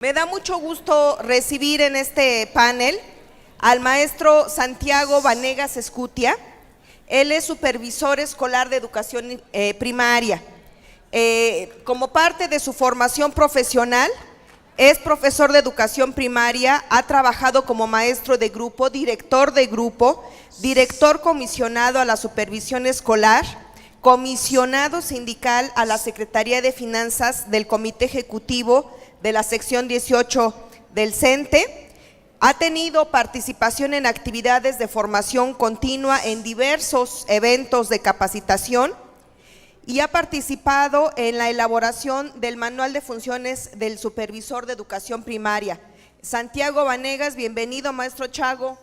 Me da mucho gusto recibir en este panel al maestro Santiago Vanegas Escutia. Él es supervisor escolar de educación primaria. Como parte de su formación profesional, es profesor de educación primaria, ha trabajado como maestro de grupo, director comisionado a la supervisión escolar, comisionado sindical a la Secretaría de Finanzas del Comité Ejecutivo de la sección 18 del CENTE. Ha tenido participación en actividades de formación continua en diversos eventos de capacitación y ha participado en la elaboración del Manual de Funciones del Supervisor de Educación Primaria. Santiago Vanegas, bienvenido, maestro Chago.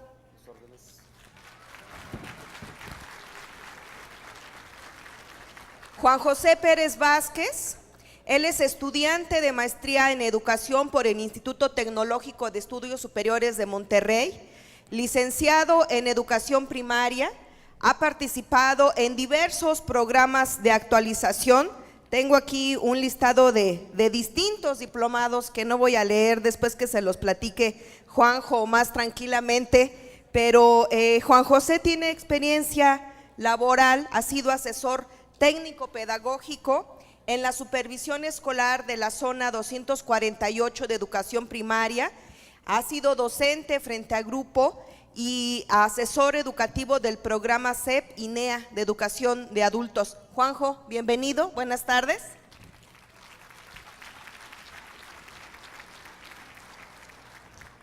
Juan José Pérez Vázquez, él es estudiante de maestría en educación por el Instituto Tecnológico de Estudios Superiores de Monterrey, licenciado en educación primaria, ha participado en diversos programas de actualización. Tengo aquí un listado de distintos diplomados que no voy a leer, después que se los platique Juanjo más tranquilamente, pero Juan José tiene experiencia laboral, ha sido asesor técnico pedagógico en la supervisión escolar de la zona 248 de educación primaria, ha sido docente frente a grupo y asesor educativo del programa CEP INEA de educación de adultos. Juanjo, bienvenido, buenas tardes.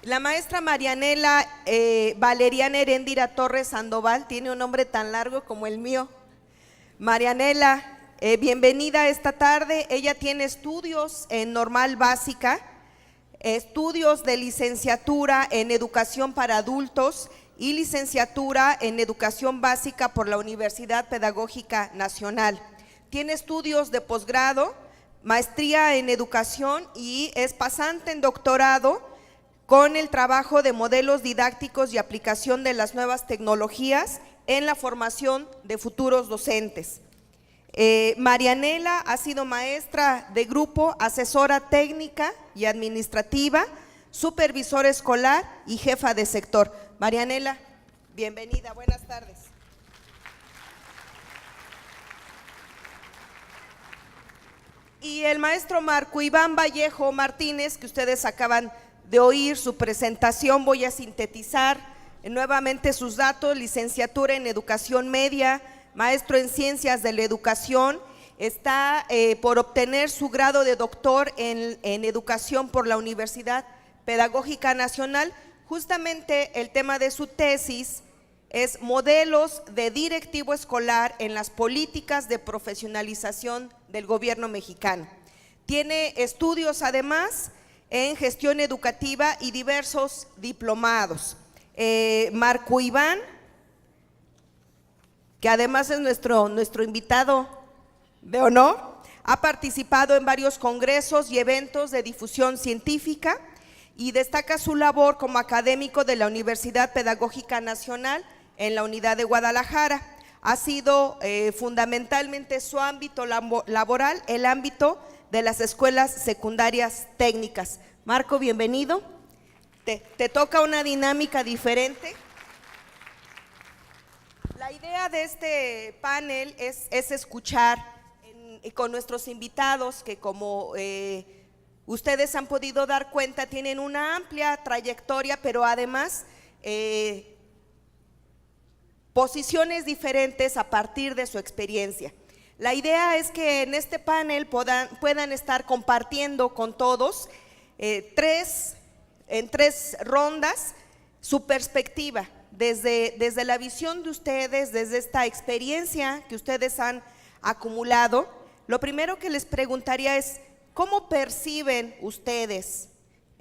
La maestra Marianela Valeriana Heréndira Torres Sandoval, tiene un nombre tan largo como el mío. Marianela, bienvenida esta tarde. Ella tiene estudios en normal básica, estudios de licenciatura en educación para adultos y licenciatura en educación básica por la Universidad Pedagógica Nacional. Tiene estudios de posgrado, maestría en educación y es pasante en doctorado con el trabajo de modelos didácticos y aplicación de las nuevas tecnologías en la formación de futuros docentes. Marianela ha sido maestra de grupo, asesora técnica y administrativa, supervisora escolar y jefa de sector. Marianela, bienvenida, buenas tardes. Y el maestro Marco Iván Vallejo Martínez, que ustedes acaban de oír su presentación, voy a sintetizar nuevamente sus datos: licenciatura en educación media, maestro en ciencias de la educación, está por obtener su grado de doctor en educación por la Universidad Pedagógica Nacional. Justamente el tema de su tesis es modelos de directivo escolar en las políticas de profesionalización del gobierno mexicano. Tiene estudios además en gestión educativa y diversos diplomados. Marco Iván, que además es nuestro invitado de honor, ha participado en varios congresos y eventos de difusión científica y destaca su labor como académico de la Universidad Pedagógica Nacional en la unidad de Guadalajara. Ha sido fundamentalmente su ámbito laboral el ámbito de las escuelas secundarias técnicas. Marco, bienvenido. Te toca una dinámica diferente. La idea de este panel es escuchar con nuestros invitados, que como ustedes han podido dar cuenta, tienen una amplia trayectoria, pero además posiciones diferentes a partir de su experiencia. La idea es que en este panel puedan estar compartiendo con todos en tres rondas su perspectiva, desde la visión de ustedes, desde esta experiencia que ustedes han acumulado. Lo primero que les preguntaría es: ¿cómo perciben ustedes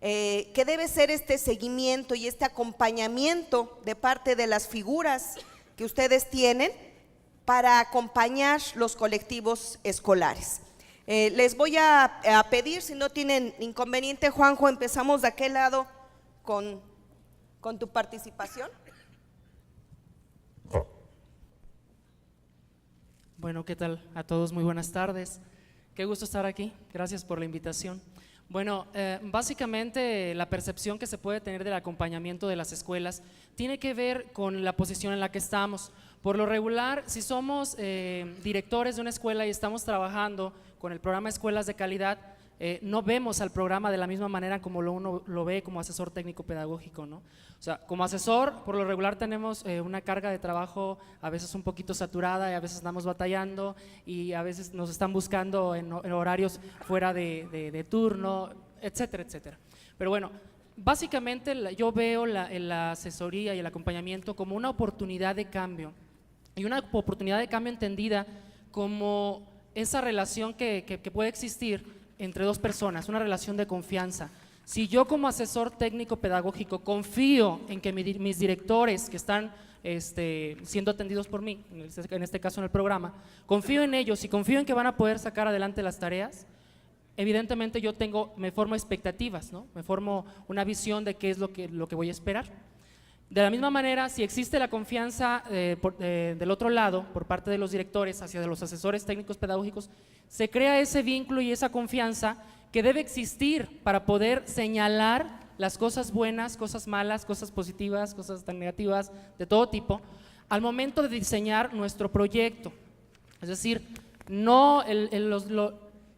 que debe ser este seguimiento y este acompañamiento de parte de las figuras que ustedes tienen para acompañar los colectivos escolares? Les voy a pedir, si no tienen inconveniente, Juanjo, empezamos de aquel lado con tu participación. Bueno, ¿qué tal a todos? Muy buenas tardes. Qué gusto estar aquí. Gracias por la invitación. Bueno, básicamente la percepción que se puede tener del acompañamiento de las escuelas tiene que ver con la posición en la que estamos. Por lo regular, si somos directores de una escuela y estamos trabajando con el programa Escuelas de Calidad, no vemos al programa de la misma manera como uno lo ve como asesor técnico pedagógico, ¿no? O sea, como asesor, por lo regular tenemos una carga de trabajo a veces un poquito saturada y a veces andamos batallando y a veces nos están buscando en horarios fuera de turno, etcétera, etcétera. Pero bueno, básicamente yo veo la asesoría y el acompañamiento como una oportunidad de cambio, y una oportunidad de cambio entendida como esa relación que puede existir entre dos personas, una relación de confianza. Si yo como asesor técnico pedagógico confío en que mis directores que están siendo atendidos por mí, en este caso en el programa, confío en ellos y confío en que van a poder sacar adelante las tareas, evidentemente yo me formo expectativas, ¿no? Me formo una visión de qué es lo que voy a esperar. De la misma manera, si existe la confianza del otro lado, por parte de los directores hacia los asesores técnicos pedagógicos, se crea ese vínculo y esa confianza que debe existir para poder señalar las cosas buenas, cosas malas, cosas positivas, cosas tan negativas, de todo tipo, al momento de diseñar nuestro proyecto. Es decir,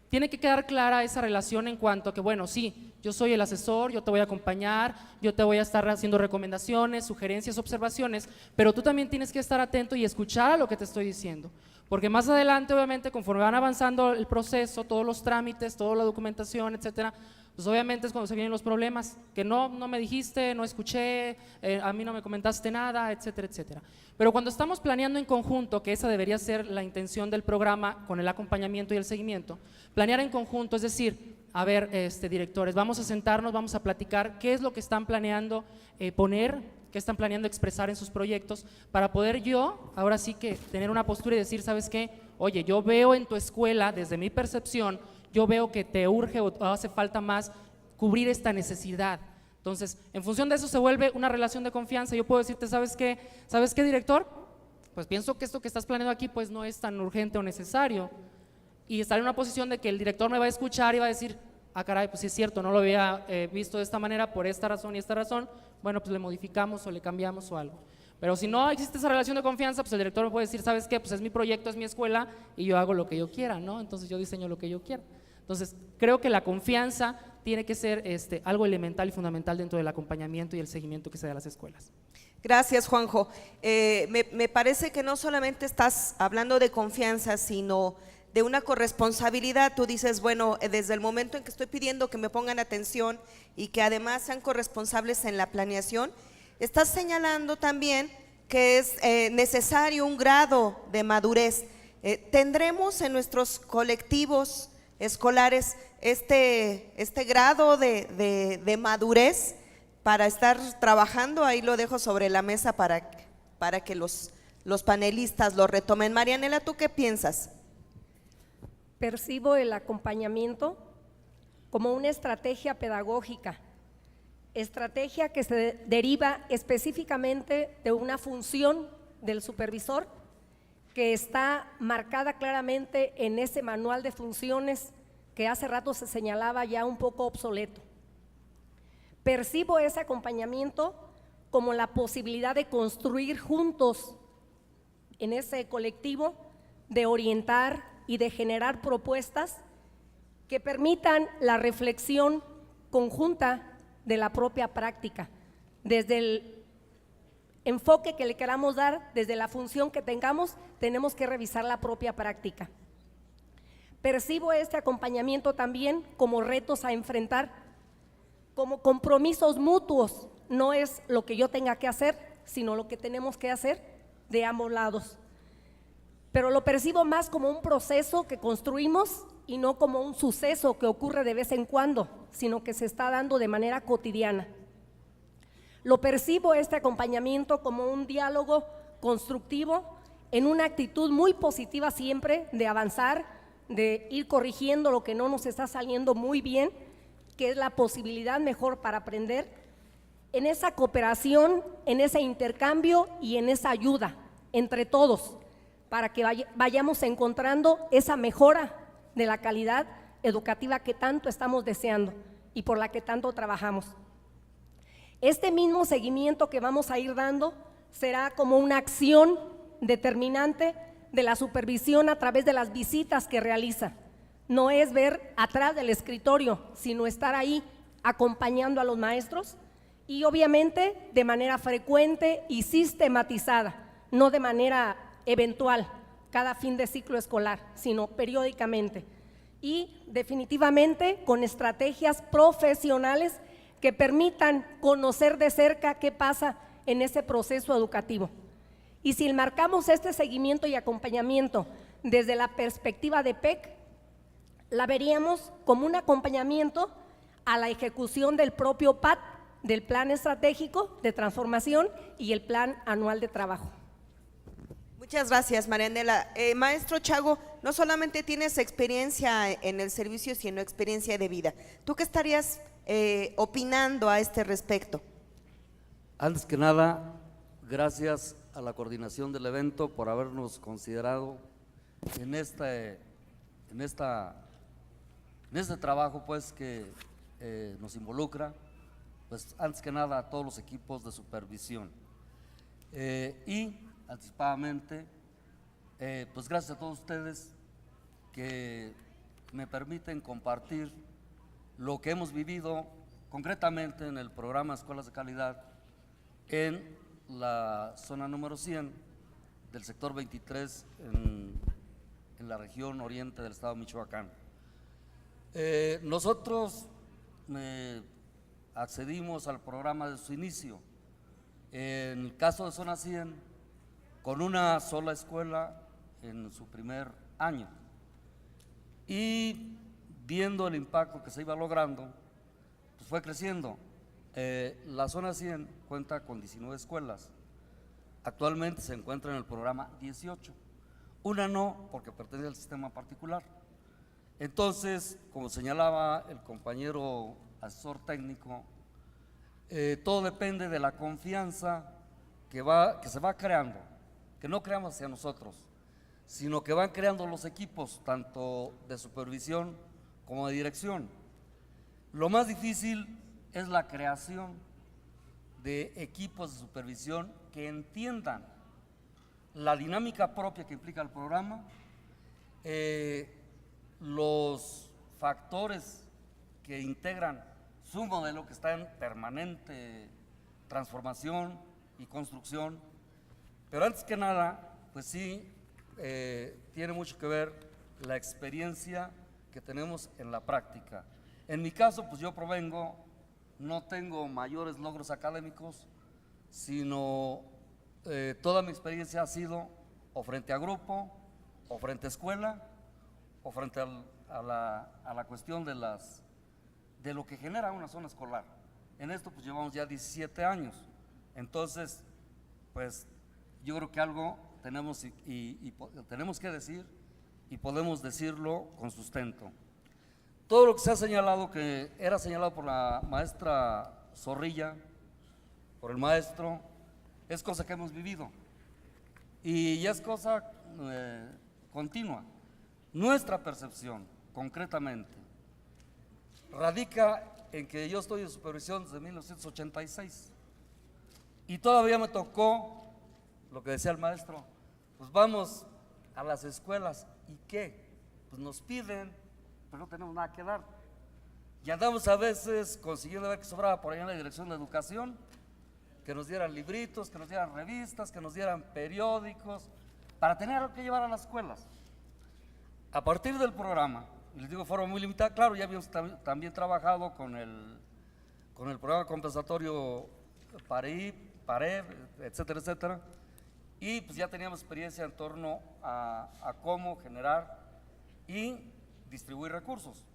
tiene que quedar clara esa relación en cuanto a que, bueno, sí, yo soy el asesor, yo te voy a acompañar, yo te voy a estar haciendo recomendaciones, sugerencias, observaciones, pero tú también tienes que estar atento y escuchar a lo que te estoy diciendo, porque más adelante, obviamente, conforme van avanzando el proceso, todos los trámites, toda la documentación, etcétera, pues obviamente es cuando se vienen los problemas, que no me dijiste, no escuché, a mí no me comentaste nada, etcétera, etcétera. Pero cuando estamos planeando en conjunto, que esa debería ser la intención del programa con el acompañamiento y el seguimiento, planear en conjunto, es decir, a ver, directores, vamos a sentarnos, vamos a platicar qué es lo que están planeando poner, qué están planeando expresar en sus proyectos, para poder yo, ahora sí que tener una postura y decir, ¿sabes qué? Oye, yo veo en tu escuela, desde mi percepción, yo veo que te urge o hace falta más cubrir esta necesidad. Entonces, en función de eso se vuelve una relación de confianza. Yo puedo decirte, ¿sabes qué, director? Pues pienso que esto que estás planeando aquí pues no es tan urgente o necesario, y estar en una posición de que el director me va a escuchar y va a decir, ah caray, pues sí es cierto, no lo había visto de esta manera por esta razón y esta razón, bueno, pues le modificamos o le cambiamos o algo. Pero si no existe esa relación de confianza, pues el director me puede decir, ¿sabes qué? Pues es mi proyecto, es mi escuela y yo hago lo que yo quiera, ¿no? Entonces yo diseño lo que yo quiera. Entonces creo que la confianza tiene que ser algo elemental y fundamental dentro del acompañamiento y el seguimiento que se da a las escuelas. Gracias, Juanjo. Me parece que no solamente estás hablando de confianza, sino de una corresponsabilidad. Tú dices, bueno, desde el momento en que estoy pidiendo que me pongan atención y que además sean corresponsables en la planeación, estás señalando también que es necesario un grado de madurez. ¿Tendremos en nuestros colectivos escolares este grado de madurez para estar trabajando? Ahí lo dejo sobre la mesa para que los panelistas lo retomen. Marianela, ¿tú qué piensas? Percibo el acompañamiento como una estrategia pedagógica, estrategia que se deriva específicamente de una función del supervisor que está marcada claramente en ese manual de funciones que hace rato se señalaba ya un poco obsoleto. Percibo ese acompañamiento como la posibilidad de construir juntos en ese colectivo, de orientar y de generar propuestas que permitan la reflexión conjunta de la propia práctica, desde el enfoque que le queramos dar, desde la función que tengamos, tenemos que revisar la propia práctica. Percibo este acompañamiento también como retos a enfrentar, como compromisos mutuos. No es lo que yo tenga que hacer, sino lo que tenemos que hacer de ambos lados. Pero lo percibo más como un proceso que construimos y no como un suceso que ocurre de vez en cuando, sino que se está dando de manera cotidiana. Lo percibo este acompañamiento como un diálogo constructivo, en una actitud muy positiva siempre de avanzar, de ir corrigiendo lo que no nos está saliendo muy bien, que es la posibilidad mejor para aprender, en esa cooperación, en ese intercambio y en esa ayuda entre todos, para que vayamos encontrando esa mejora de la calidad educativa que tanto estamos deseando y por la que tanto trabajamos. Este mismo seguimiento que vamos a ir dando será como una acción determinante de la supervisión a través de las visitas que realiza. No es ver atrás del escritorio, sino estar ahí acompañando a los maestros y obviamente de manera frecuente y sistematizada, no de manera eventual, cada fin de ciclo escolar, sino periódicamente. Y definitivamente con estrategias profesionales que permitan conocer de cerca qué pasa en ese proceso educativo. Y si marcamos este seguimiento y acompañamiento desde la perspectiva de PEC, la veríamos como un acompañamiento a la ejecución del propio PAT, del Plan Estratégico de Transformación y el Plan Anual de Trabajo. Muchas gracias, Marianela. Maestro Chago, no solamente tienes experiencia en el servicio, sino experiencia de vida. ¿Tú qué estarías opinando a este respecto? Antes que nada, gracias a la coordinación del evento por habernos considerado en este trabajo pues que nos involucra, pues antes que nada a todos los equipos de supervisión y anticipadamente pues gracias a todos ustedes que me permiten compartir lo que hemos vivido concretamente en el programa Escuelas de Calidad en la zona número 100 del sector 23 en la región oriente del estado de Michoacán. Nosotros accedimos al programa de su inicio, en el caso de zona 100, con una sola escuela en su primer año y viendo el impacto que se iba logrando, pues fue creciendo. La zona 100 cuenta con 19 escuelas, actualmente se encuentra en el programa 18, una no porque pertenece al sistema particular. Entonces, como señalaba el compañero asesor técnico, todo depende de la confianza que se va creando, que no creamos hacia nosotros, sino que van creando los equipos, tanto de supervisión como de dirección. Lo más difícil es la creación de equipos de supervisión que entiendan la dinámica propia que implica el programa, los factores que integran su modelo que está en permanente transformación y construcción, pero antes que nada, pues sí, tiene mucho que ver la experiencia que tenemos en la práctica. En mi caso, pues yo provengo, no tengo mayores logros académicos, sino toda mi experiencia ha sido o frente a grupo, o frente a escuela, o frente a la cuestión de lo que genera una zona escolar. En esto pues llevamos ya 17 años, entonces pues yo creo que algo tenemos tenemos que decir y podemos decirlo con sustento. Todo lo que se ha señalado, que era señalado por la maestra Zorrilla, por el maestro, es cosa que hemos vivido y ya es cosa continua. Nuestra percepción, concretamente, radica en que yo estoy en supervisión desde 1986 y todavía me tocó lo que decía el maestro, pues vamos a las escuelas y ¿qué? Pues nos piden, pero no tenemos nada que dar. Y andamos a veces consiguiendo ver que sobraba por allá en la Dirección de Educación, que nos dieran libritos, que nos dieran revistas, que nos dieran periódicos, para tener algo que llevar a las escuelas. A partir del programa, y les digo de forma muy limitada, claro, ya habíamos también trabajado con el programa compensatorio PAREB, etcétera, etcétera, y pues ya teníamos experiencia en torno a cómo generar y distribuir recursos.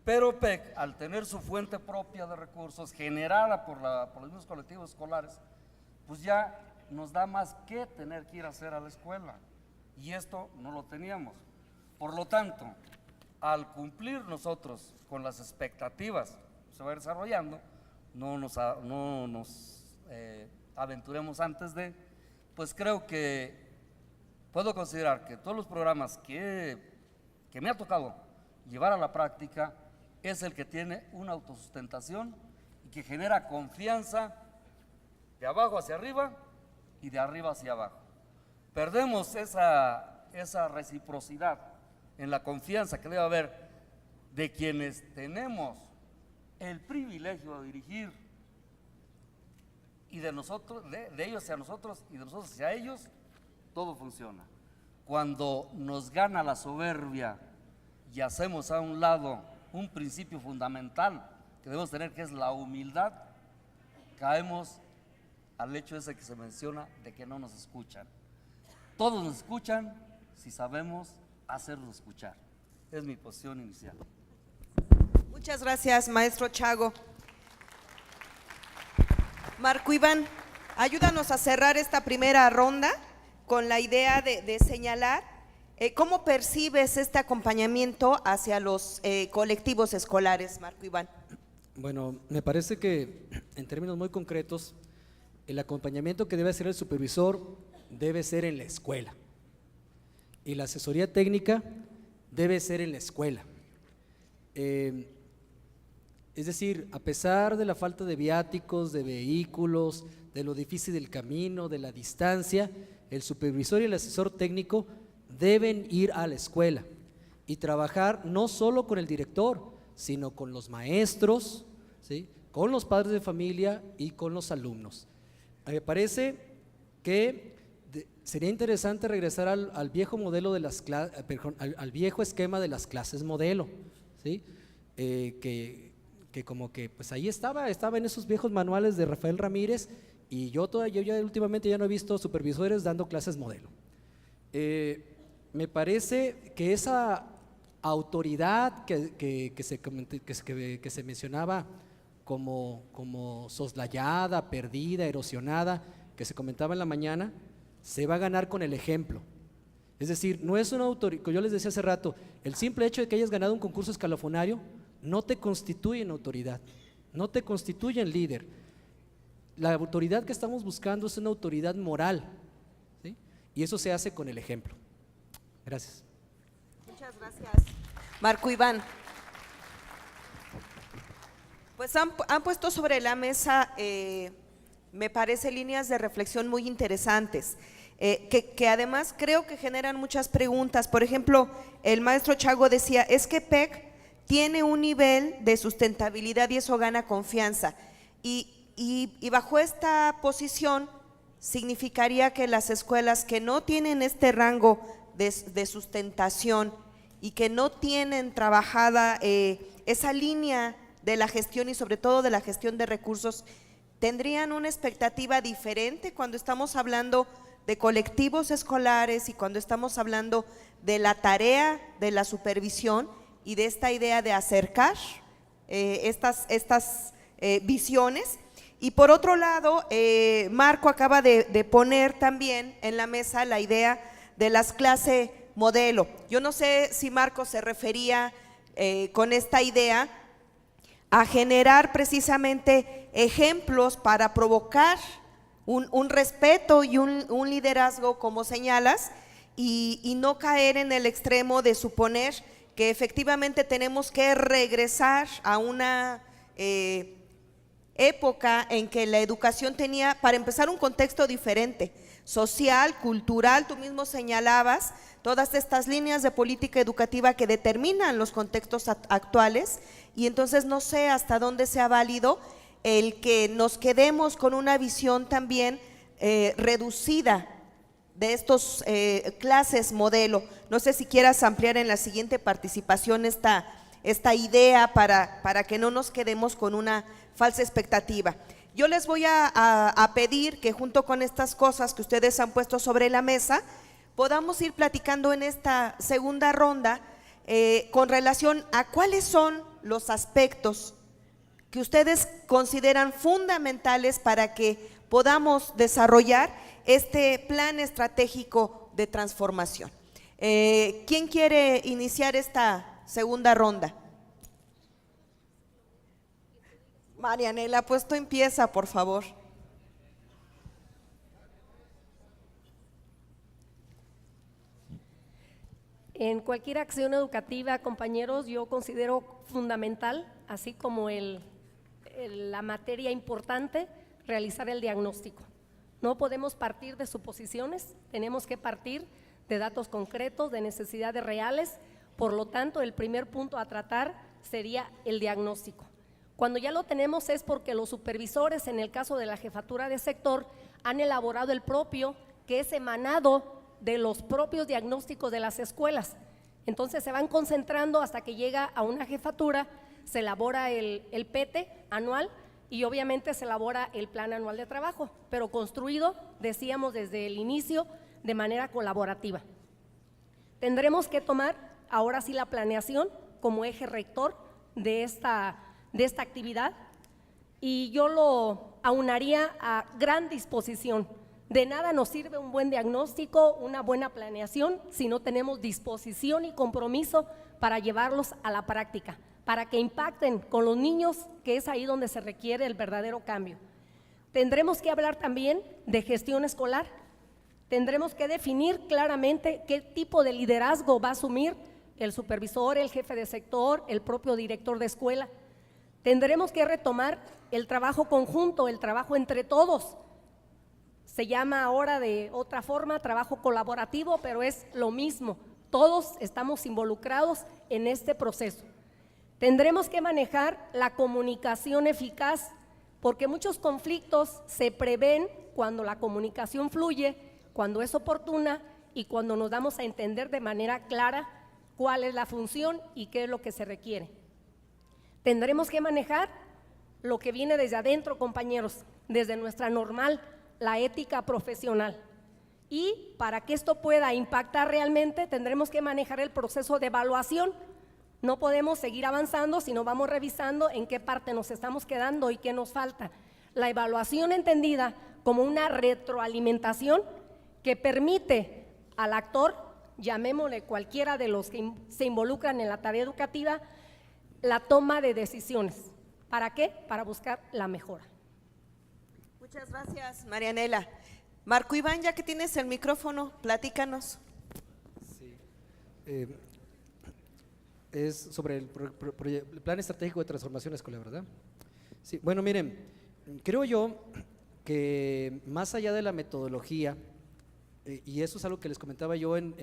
Pero PEC, al tener su fuente propia de recursos generada por los mismos colectivos escolares, pues ya nos da más que tener que ir a hacer a la escuela, y esto no lo teníamos. Por lo tanto, al cumplir nosotros con las expectativas que se va desarrollando, no nos aventuremos antes de, pues creo que puedo considerar que todos los programas que me ha tocado llevar a la práctica es el que tiene una autosustentación y que genera confianza de abajo hacia arriba y de arriba hacia abajo. Perdemos esa reciprocidad en la confianza que debe haber de quienes tenemos el privilegio de dirigir, y de nosotros, de ellos hacia nosotros y de nosotros hacia ellos, todo funciona. Cuando nos gana la soberbia y hacemos a un lado un principio fundamental que debemos tener, que es la humildad, caemos al hecho ese que se menciona de que no nos escuchan. Todos nos escuchan si sabemos hacerlos escuchar. Es mi posición inicial. Muchas gracias, maestro Chago. Marco Iván, ayúdanos a cerrar esta primera ronda con la idea de señalar cómo percibes este acompañamiento hacia los colectivos escolares, Marco Iván. Bueno, me parece que en términos muy concretos, el acompañamiento que debe hacer el supervisor debe ser en la escuela y la asesoría técnica debe ser en la escuela. Es decir, a pesar de la falta de viáticos, de vehículos, de lo difícil del camino, de la distancia, el supervisor y el asesor técnico deben ir a la escuela y trabajar no solo con el director, sino con los maestros, ¿sí?, con los padres de familia y con los alumnos. Me parece que sería interesante regresar al viejo modelo de las al viejo esquema de las clases modelo, ¿sí?, que como que pues ahí estaba en esos viejos manuales de Rafael Ramírez, y yo ya últimamente ya no he visto supervisores dando clases modelo. Me parece que esa autoridad que se mencionaba como soslayada, perdida, erosionada, que se comentaba en la mañana, se va a ganar con el ejemplo. Es decir, no es una autoridad, como yo les decía hace rato, el simple hecho de que hayas ganado un concurso escalafonario no te constituye en autoridad, no te constituye en líder. La autoridad que estamos buscando es una autoridad moral, ¿sí?, y eso se hace con el ejemplo. Gracias. Muchas gracias, Marco Iván. Pues han puesto sobre la mesa, me parece, líneas de reflexión muy interesantes, que además creo que generan muchas preguntas. Por ejemplo, el maestro Chago decía, es que PEC tiene un nivel de sustentabilidad y eso gana confianza, y bajo esta posición significaría que las escuelas que no tienen este rango de sustentación y que no tienen trabajada esa línea de la gestión y sobre todo de la gestión de recursos, tendrían una expectativa diferente cuando estamos hablando de colectivos escolares y cuando estamos hablando de la tarea de la supervisión y de esta idea de acercar estas visiones. Y por otro lado, Marco acaba de poner también en la mesa la idea de las clases modelo. Yo no sé si Marco se refería con esta idea a generar precisamente ejemplos para provocar un respeto y un liderazgo, como señalas, y no caer en el extremo de suponer que efectivamente tenemos que regresar a una época en que la educación tenía, para empezar, un contexto diferente, social, cultural. Tú mismo señalabas todas estas líneas de política educativa que determinan los contextos actuales, y entonces no sé hasta dónde sea válido el que nos quedemos con una visión también reducida de estos clases modelo. No sé si quieras ampliar en la siguiente participación esta idea para que no nos quedemos con una falsa expectativa. Yo les voy a pedir que junto con estas cosas que ustedes han puesto sobre la mesa, podamos ir platicando en esta segunda ronda con relación a cuáles son los aspectos que ustedes consideran fundamentales para que podamos desarrollar este plan estratégico de transformación. ¿Quién quiere iniciar esta segunda ronda? Marianela, pues tú empieza, por favor. En cualquier acción educativa, compañeros, yo considero fundamental, así como la materia importante, realizar el diagnóstico. No podemos partir de suposiciones, tenemos que partir de datos concretos, de necesidades reales. Por lo tanto, el primer punto a tratar sería el diagnóstico. Cuando ya lo tenemos es porque los supervisores, en el caso de la jefatura de sector, han elaborado el propio, que es emanado de los propios diagnósticos de las escuelas. Entonces se van concentrando hasta que llega a una jefatura, se elabora el PT anual y obviamente se elabora el plan anual de trabajo, pero construido, decíamos desde el inicio, de manera colaborativa. Tendremos que tomar ahora sí la planeación como eje rector de esta actividad, y yo lo aunaría a gran disposición. De nada nos sirve un buen diagnóstico, una buena planeación, si no tenemos disposición y compromiso para llevarlos a la práctica, para que impacten con los niños, que es ahí donde se requiere el verdadero cambio. Tendremos que hablar también de gestión escolar. Tendremos que definir claramente qué tipo de liderazgo va a asumir el supervisor, el jefe de sector, el propio director de escuela. Tendremos que retomar el trabajo conjunto, el trabajo entre todos. Se llama ahora de otra forma trabajo colaborativo, pero es lo mismo. Todos estamos involucrados en este proceso. Tendremos que manejar la comunicación eficaz, porque muchos conflictos se prevén cuando la comunicación fluye, cuando es oportuna y cuando nos damos a entender de manera clara cuál es la función y qué es lo que se requiere. Tendremos que manejar lo que viene desde adentro, compañeros, desde nuestra normal, la ética profesional. Y para que esto pueda impactar realmente, tendremos que manejar el proceso de evaluación. No podemos seguir avanzando si no vamos revisando en qué parte nos estamos quedando y qué nos falta. La evaluación entendida como una retroalimentación que permite al actor, llamémosle cualquiera de los que se involucran en la tarea educativa, la toma de decisiones. ¿Para qué? Para buscar la mejora. Muchas gracias, Marianela. Marco Iván, ya que tienes el micrófono, platícanos. Sí. Es sobre el Plan Estratégico de Transformación Escolar, ¿verdad? Sí, bueno, miren, creo yo que más allá de la metodología, y eso es algo que les comentaba yo en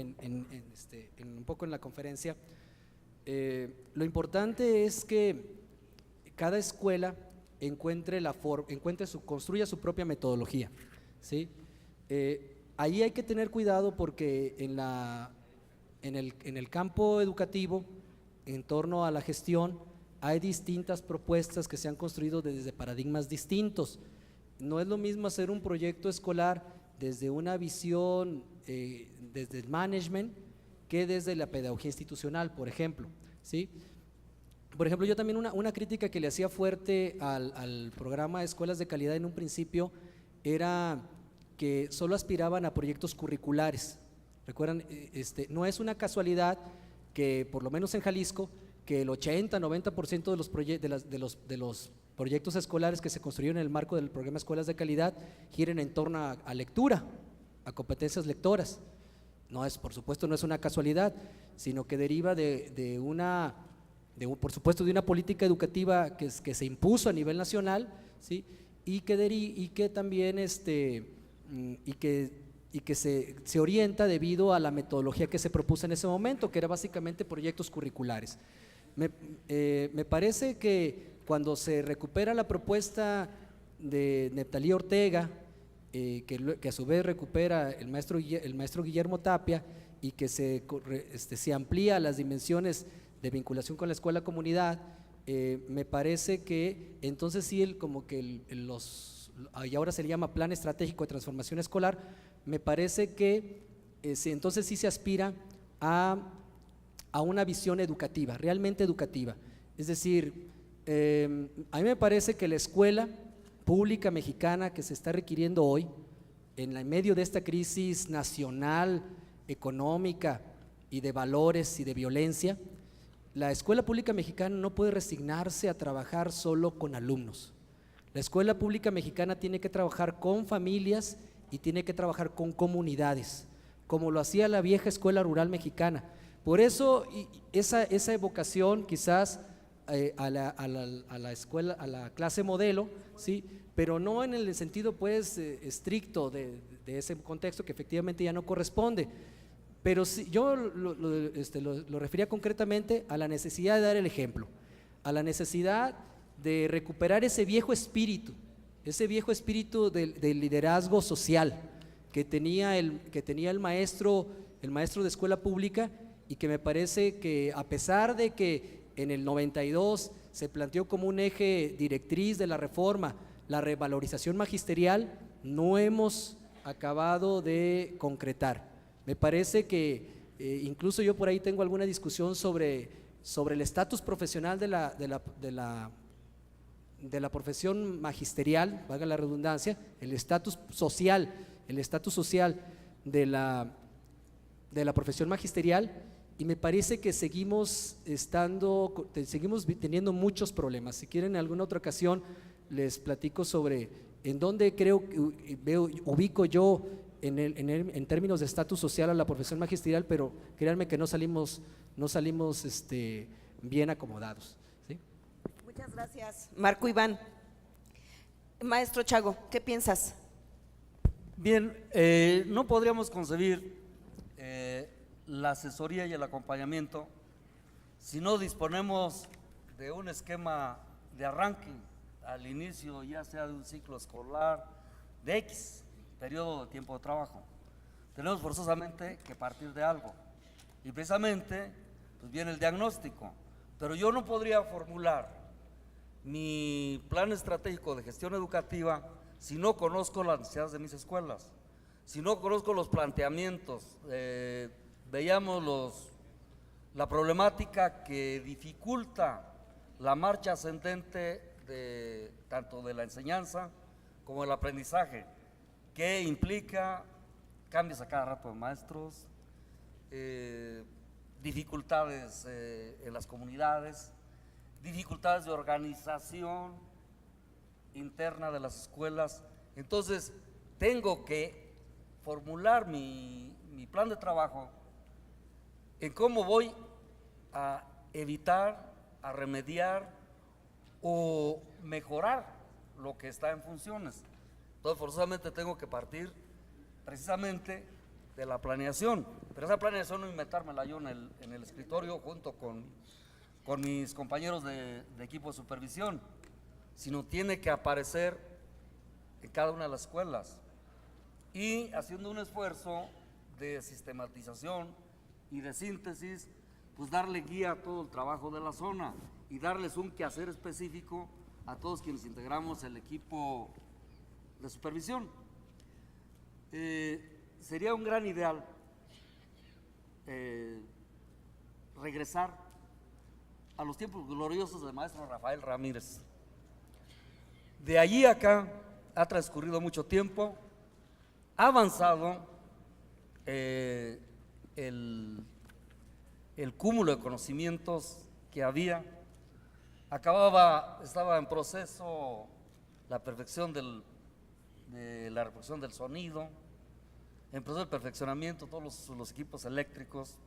un poco en la conferencia, lo importante es que cada escuela construya su propia metodología, ¿sí? Ahí hay que tener cuidado porque en el campo educativo, en torno a la gestión, hay distintas propuestas que se han construido desde paradigmas distintos. No es lo mismo hacer un proyecto escolar desde una visión, desde el management, que desde la pedagogía institucional, por ejemplo, ¿sí? Por ejemplo, yo también una crítica que le hacía fuerte al programa de escuelas de calidad en un principio era que solo aspiraban a proyectos curriculares. Recuerdan, no es una casualidad que por lo menos en Jalisco, que el 80-90% de los proyectos escolares que se construyeron en el marco del programa Escuelas de Calidad giren en torno a lectura, a competencias lectoras. Por supuesto, no es una casualidad, sino que deriva por supuesto, de una política educativa que se impuso a nivel nacional, ¿sí? y que también se orienta debido a la metodología que se propuso en ese momento, que era básicamente proyectos curriculares. Me parece que cuando se recupera la propuesta de Neftalí Ortega, que a su vez recupera el maestro Guillermo Tapia, y que se amplía las dimensiones de vinculación con la escuela comunidad, me parece que entonces sí, y ahora se le llama Plan Estratégico de Transformación Escolar, me parece que entonces sí se aspira a una visión educativa, realmente educativa. Es decir, a mí me parece que la escuela pública mexicana que se está requiriendo hoy, en medio de esta crisis nacional, económica y de valores y de violencia, la escuela pública mexicana no puede resignarse a trabajar solo con alumnos. La escuela pública mexicana tiene que trabajar con familias y tiene que trabajar con comunidades, como lo hacía la vieja escuela rural mexicana, Por eso esa evocación quizás a la escuela, a la clase modelo, ¿sí? Pero no en el sentido pues estricto de ese contexto que efectivamente ya no corresponde. Pero sí, yo lo refería concretamente a la necesidad de dar el ejemplo, a la necesidad de recuperar ese viejo espíritu del liderazgo social que tenía el maestro de escuela pública, y que me parece que a pesar de que en el 92 se planteó como un eje directriz de la reforma la revalorización magisterial, no hemos acabado de concretar. Me parece que incluso yo por ahí tengo alguna discusión sobre el estatus profesional de la profesión magisterial, valga la redundancia, el estatus social de la profesión magisterial, y me parece que seguimos teniendo muchos problemas. Si quieren en alguna otra ocasión les platico sobre en dónde creo que ubico yo en términos de estatus social a la profesión magisterial, pero créanme que no salimos bien acomodados, ¿sí? Muchas gracias, Marco Iván. Maestro Chago, ¿qué piensas? Bien, no podríamos concebir la asesoría y el acompañamiento si no disponemos de un esquema de arranque al inicio, ya sea de un ciclo escolar, de X periodo de tiempo de trabajo. Tenemos forzosamente que partir de algo, y precisamente pues viene el diagnóstico. Pero yo no podría formular mi plan estratégico de gestión educativa si no conozco las necesidades de mis escuelas, si no conozco los planteamientos. Veíamos la problemática que dificulta la marcha ascendente tanto de la enseñanza como del aprendizaje, que implica cambios a cada rato de maestros, dificultades en las comunidades, dificultades de organización interna de las escuelas. Entonces tengo que formular mi plan de trabajo en cómo voy a evitar, a remediar o mejorar lo que está en funciones. Entonces forzosamente tengo que partir precisamente de la planeación, pero esa planeación no inventármela yo en el escritorio junto con mis compañeros de equipo de supervisión, sino tiene que aparecer en cada una de las escuelas y haciendo un esfuerzo de sistematización y de síntesis, pues darle guía a todo el trabajo de la zona y darles un quehacer específico a todos quienes integramos el equipo de supervisión. Sería un gran ideal regresar a los tiempos gloriosos del maestro Rafael Ramírez. De allí a acá ha transcurrido mucho tiempo, ha avanzado el cúmulo de conocimientos que había, estaba en proceso la perfección de la reproducción del sonido, en proceso de perfeccionamiento todos los equipos eléctricos,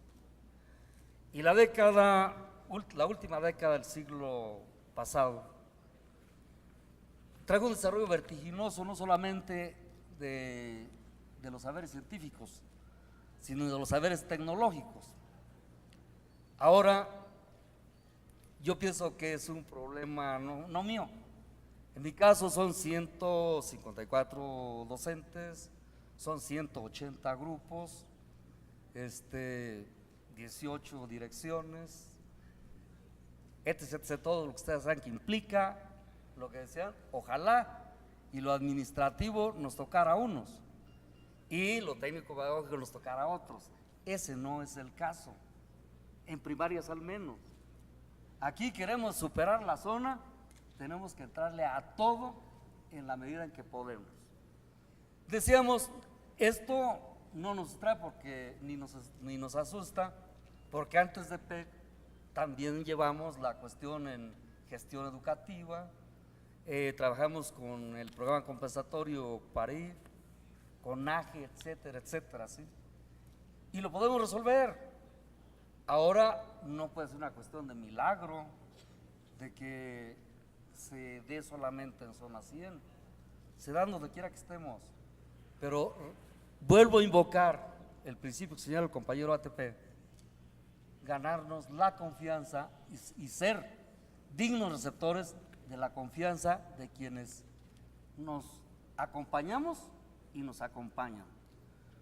y la última década del siglo pasado trajo un desarrollo vertiginoso, no solamente de los saberes científicos, sino de los saberes tecnológicos. Ahora, yo pienso que es un problema no mío. En mi caso son 154 docentes, son 180 grupos, 18 direcciones, etc., todo lo que ustedes saben que implica lo que decían. Ojalá y lo administrativo nos tocara a unos y lo técnico pedagógico nos tocara a otros. Ese no es el caso, en primarias al menos. Aquí queremos superar la zona, tenemos que entrarle a todo en la medida en que podemos. Decíamos, esto no nos trae porque ni nos asusta, porque antes de PEC también llevamos la cuestión en gestión educativa, trabajamos con el programa compensatorio PARIR, con AGE, etcétera, etcétera, ¿sí? Y lo podemos resolver. Ahora no puede ser una cuestión de milagro, de que se dé solamente en zona 100, se da donde quiera que estemos. Pero vuelvo a invocar el principio que señala el compañero ATP, ganarnos la confianza y ser dignos receptores de la confianza de quienes nos acompañamos y nos acompañan.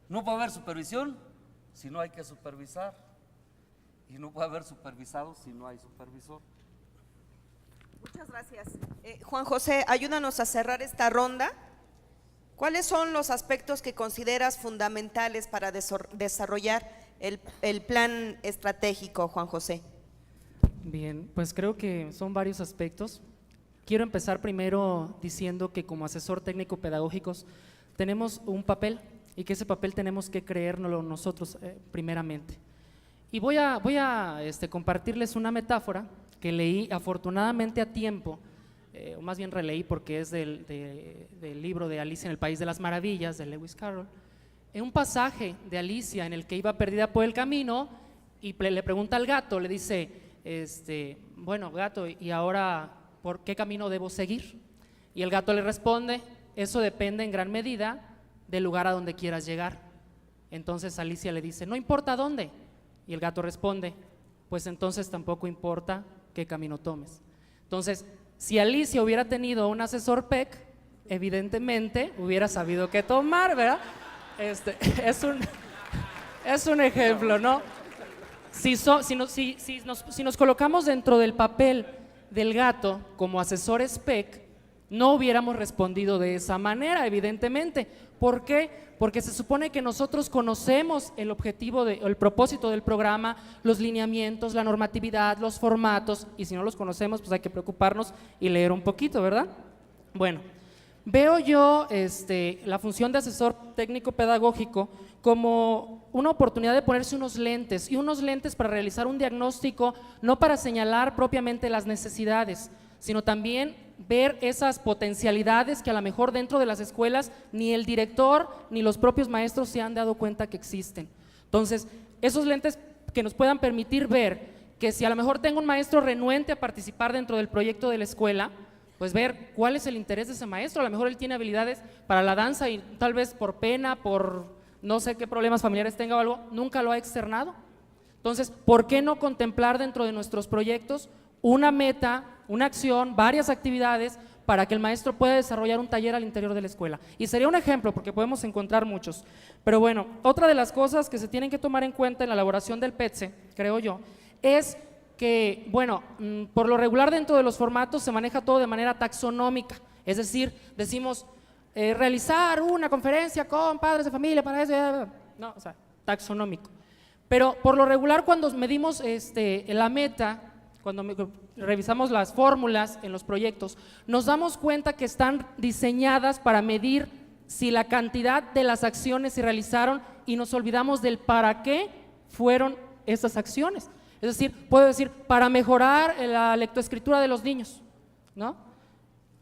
No puede haber supervisión si no hay que supervisar, y no puede haber supervisado si no hay supervisor. Muchas gracias. Juan José, ayúdanos a cerrar esta ronda. ¿Cuáles son los aspectos que consideras fundamentales para desarrollar el plan estratégico, Juan José? Bien, pues creo que son varios aspectos. Quiero empezar primero diciendo que como asesor técnico pedagógicos tenemos un papel y que ese papel tenemos que creérnoslo nosotros primeramente. Y voy a compartirles una metáfora que leí afortunadamente a tiempo, o más bien releí porque es del libro de Alicia en el País de las Maravillas de Lewis Carroll. En un pasaje de Alicia en el que iba perdida por el camino y le pregunta al gato, le dice, bueno gato, ¿y ahora por qué camino debo seguir? Y el gato le responde, eso depende en gran medida del lugar a donde quieras llegar. Entonces Alicia le dice, no importa dónde. Y el gato responde, pues entonces tampoco importa qué camino tomes. Entonces, si Alicia hubiera tenido un asesor PEC, evidentemente hubiera sabido qué tomar, ¿verdad? Es un ejemplo, ¿no? Si nos colocamos dentro del papel del gato como asesores PEC, no hubiéramos respondido de esa manera, evidentemente. ¿Por qué? Porque se supone que nosotros conocemos el objetivo, el propósito del programa, los lineamientos, la normatividad, los formatos, y si no los conocemos, pues hay que preocuparnos y leer un poquito, ¿verdad? Bueno, veo yo la función de asesor técnico pedagógico como una oportunidad de ponerse unos lentes, y unos lentes para realizar un diagnóstico, no para señalar propiamente las necesidades, sino también ver esas potencialidades que a lo mejor dentro de las escuelas ni el director ni los propios maestros se han dado cuenta que existen. Entonces, esos lentes que nos puedan permitir ver que si a lo mejor tengo un maestro renuente a participar dentro del proyecto de la escuela, pues ver cuál es el interés de ese maestro. A lo mejor él tiene habilidades para la danza y tal vez por pena, por no sé qué problemas familiares tenga o algo, nunca lo ha externado. Entonces, ¿por qué no contemplar dentro de nuestros proyectos una meta, una acción, varias actividades para que el maestro pueda desarrollar un taller al interior de la escuela? Y sería un ejemplo porque podemos encontrar muchos. Pero bueno, otra de las cosas que se tienen que tomar en cuenta en la elaboración del PETSE, creo yo, es que, bueno, por lo regular dentro de los formatos se maneja todo de manera taxonómica, es decir, decimos realizar una conferencia con padres de familia para eso, no, o sea, taxonómico. Pero por lo regular cuando medimos la meta, cuando revisamos las fórmulas en los proyectos, nos damos cuenta que están diseñadas para medir si la cantidad de las acciones se realizaron y nos olvidamos del para qué fueron esas acciones. Es decir, puedo decir, para mejorar la lectoescritura de los niños, ¿no?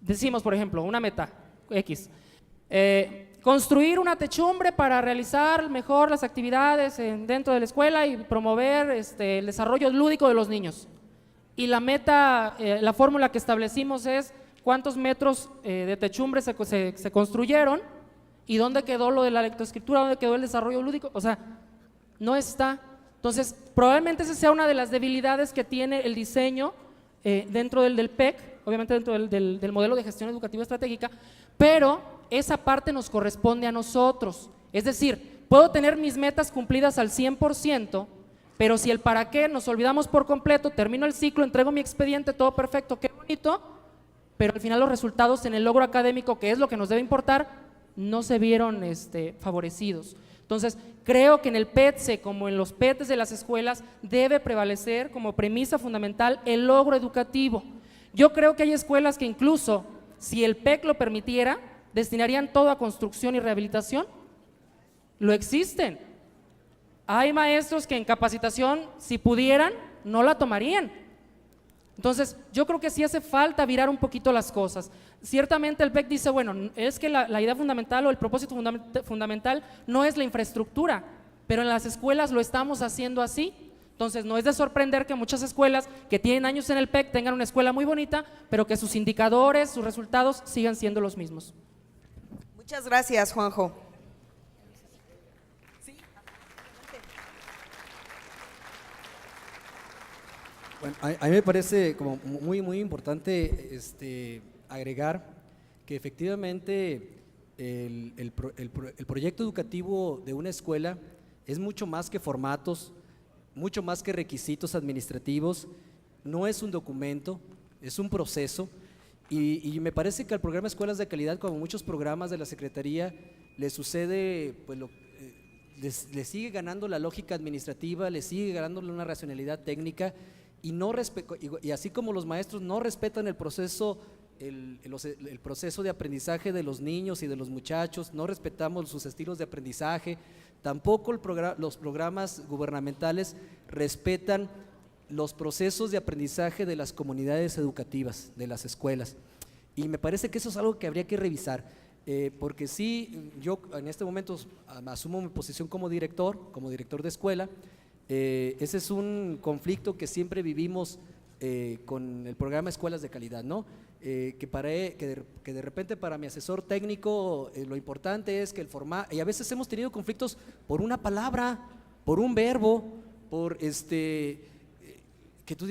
Decimos, por ejemplo, una meta X, construir una techumbre para realizar mejor las actividades dentro de la escuela y promover el desarrollo lúdico de los niños. Y la meta, la fórmula que establecimos es cuántos metros de techumbre se construyeron y dónde quedó lo de la lectoescritura, dónde quedó el desarrollo lúdico, o sea, no está. Entonces, probablemente esa sea una de las debilidades que tiene el diseño dentro del PEC, obviamente dentro del modelo de gestión educativa estratégica, pero esa parte nos corresponde a nosotros. Es decir, puedo tener mis metas cumplidas al 100%, pero si el para qué nos olvidamos por completo, termino el ciclo, entrego mi expediente, todo perfecto, qué bonito, pero al final los resultados en el logro académico, que es lo que nos debe importar, no se vieron favorecidos. Entonces, creo que en el PETSE, como en los PETs de las escuelas, debe prevalecer como premisa fundamental el logro educativo. Yo creo que hay escuelas que incluso, si el PEC lo permitiera, destinarían todo a construcción y rehabilitación. Lo existen. Hay maestros que en capacitación, si pudieran, no la tomarían. Entonces, yo creo que sí hace falta virar un poquito las cosas. Ciertamente el PEC dice, bueno, es que la idea fundamental o el propósito fundamental no es la infraestructura, pero en las escuelas lo estamos haciendo así. Entonces, no es de sorprender que muchas escuelas que tienen años en el PEC tengan una escuela muy bonita, pero que sus indicadores, sus resultados sigan siendo los mismos. Muchas gracias, Juanjo. Bueno, a mí me parece como muy importante agregar que efectivamente el proyecto educativo de una escuela es mucho más que formatos, mucho más que requisitos administrativos, no es un documento, es un proceso y me parece que al programa Escuelas de Calidad, como muchos programas de la Secretaría, le sucede, pues le sigue ganando la lógica administrativa, le sigue ganando una racionalidad técnica y así como los maestros no respetan el proceso de aprendizaje de los niños y de los muchachos, no respetamos sus estilos de aprendizaje, tampoco los programas gubernamentales respetan los procesos de aprendizaje de las comunidades educativas, de las escuelas. Y me parece que eso es algo que habría que revisar, porque sí, yo en este momento asumo mi posición como director de escuela. Ese es un conflicto que siempre vivimos con el programa Escuelas de Calidad, ¿no? Que de repente para mi asesor técnico lo importante es que el formato, y a veces hemos tenido conflictos por una palabra, por un verbo, por que tú,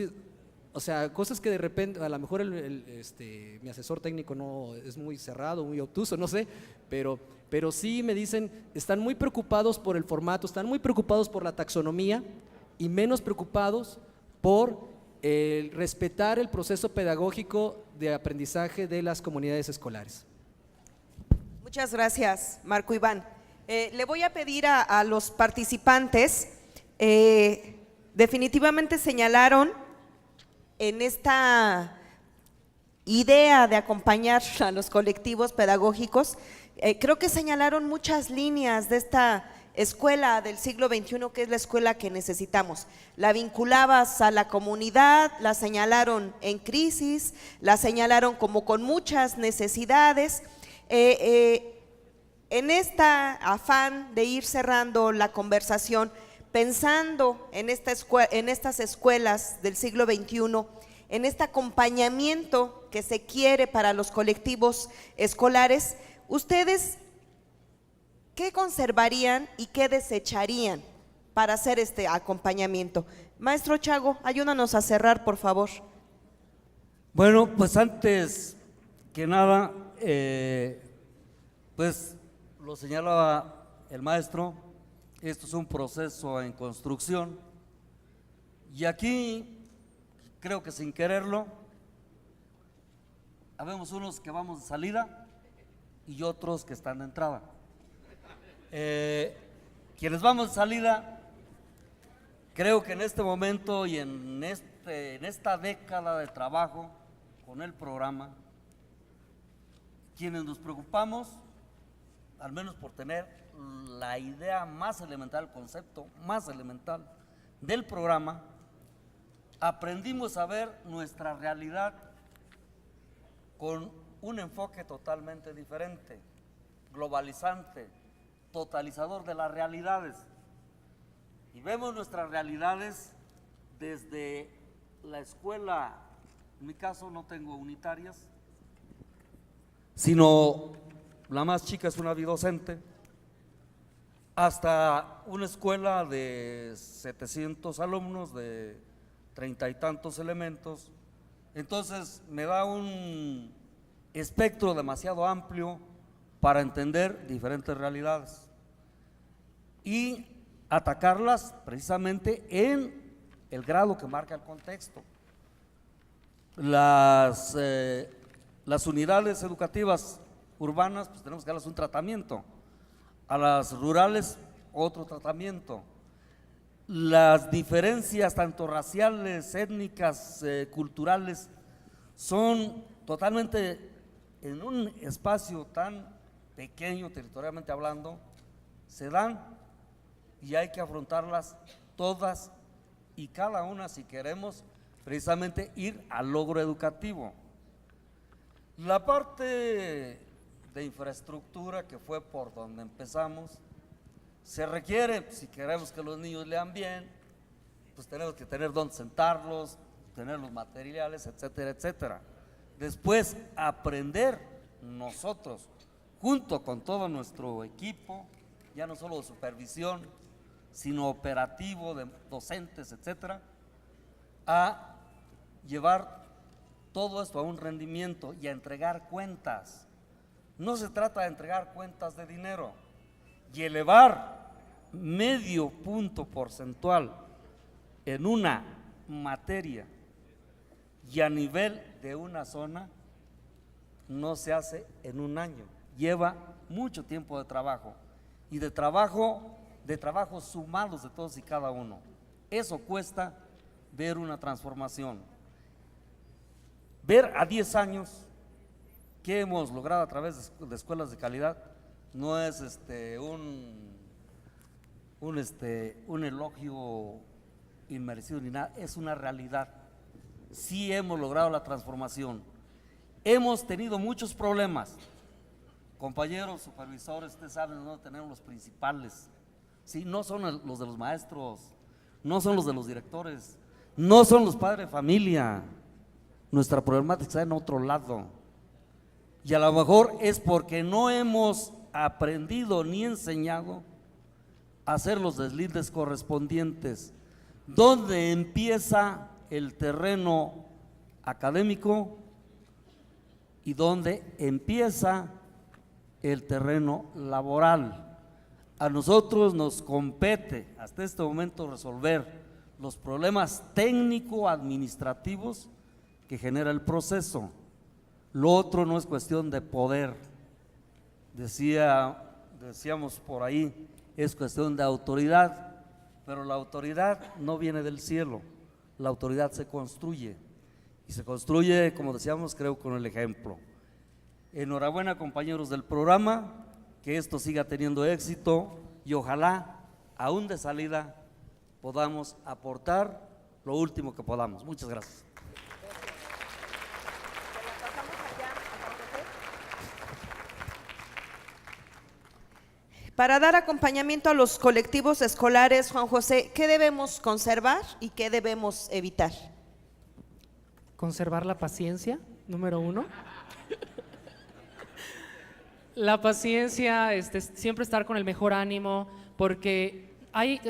o sea, cosas que de repente, a lo mejor mi asesor técnico no es muy cerrado, muy obtuso, no sé, pero sí me dicen, están muy preocupados por el formato, están muy preocupados por la taxonomía y menos preocupados por respetar el proceso pedagógico de aprendizaje de las comunidades escolares. Muchas gracias, Marco Iván. Le voy a pedir a los participantes, definitivamente señalaron en esta idea de acompañar a los colectivos pedagógicos, creo que señalaron muchas líneas de esta escuela del siglo XXI, que es la escuela que necesitamos. La vinculabas a la comunidad, la señalaron en crisis, la señalaron como con muchas necesidades. En esta afán de ir cerrando la conversación, pensando en estas escuelas del siglo XXI, en este acompañamiento que se quiere para los colectivos escolares, ¿ustedes qué conservarían y qué desecharían para hacer este acompañamiento? Maestro Chago, ayúdanos a cerrar, por favor. Bueno, pues antes que nada, pues lo señalaba el maestro, esto es un proceso en construcción y aquí creo que sin quererlo, habemos unos que vamos de salida y otros que están de entrada. Quienes vamos de salida, creo que en este momento y en esta década de trabajo con el programa, quienes nos preocupamos, al menos por tener la idea más elemental, el concepto más elemental del programa, aprendimos a ver nuestra realidad con un enfoque totalmente diferente, globalizante, totalizador de las realidades. Y vemos nuestras realidades desde la escuela, en mi caso no tengo unitarias, sino la más chica es una bidocente, hasta una escuela de 700 alumnos, de 30 y tantos elementos. Entonces me da un espectro demasiado amplio para entender diferentes realidades y atacarlas precisamente en el grado que marca el contexto. Las unidades educativas urbanas, pues tenemos que darles un tratamiento, a las rurales otro tratamiento. Las diferencias tanto raciales, étnicas, culturales, son totalmente en un espacio tan pequeño, territorialmente hablando, se dan y hay que afrontarlas todas y cada una si queremos precisamente ir al logro educativo. La parte de infraestructura, que fue por donde empezamos, se requiere, si queremos que los niños lean bien, pues tenemos que tener dónde sentarlos, tener los materiales, etcétera, etcétera. Después aprender nosotros, junto con todo nuestro equipo, ya no solo de supervisión, sino operativo, de docentes, etcétera, a llevar todo esto a un rendimiento y a entregar cuentas. No se trata de entregar cuentas de dinero y elevar medio punto porcentual en una materia y a nivel de una zona no se hace en un año, lleva mucho tiempo de trabajo y de trabajos sumados de todos y cada uno. Eso cuesta ver una transformación. Ver a 10 años qué hemos logrado a través de escuelas de calidad no es un elogio inmerecido ni nada, es una realidad. Sí hemos logrado la transformación. Hemos tenido muchos problemas. Compañeros, supervisores, ustedes saben dónde tenemos los principales. Sí, no son los de los maestros, no son los de los directores, no son los padres de familia. Nuestra problemática está en otro lado. Y a lo mejor es porque no hemos aprendido ni enseñado a hacer los deslindes correspondientes. ¿Dónde empieza el terreno académico y dónde empieza el terreno laboral? A nosotros nos compete hasta este momento resolver los problemas técnico-administrativos que genera el proceso. Lo otro no es cuestión de poder, decíamos por ahí, es cuestión de autoridad, pero la autoridad no viene del cielo, la autoridad se construye y se construye, como decíamos, creo con el ejemplo. Enhorabuena, compañeros del programa, que esto siga teniendo éxito y ojalá aún de salida podamos aportar lo último que podamos. Muchas gracias. Para dar acompañamiento a los colectivos escolares, Juan José, ¿qué debemos conservar y qué debemos evitar? Conservar la paciencia, número 1. La paciencia, siempre estar con el mejor ánimo, porque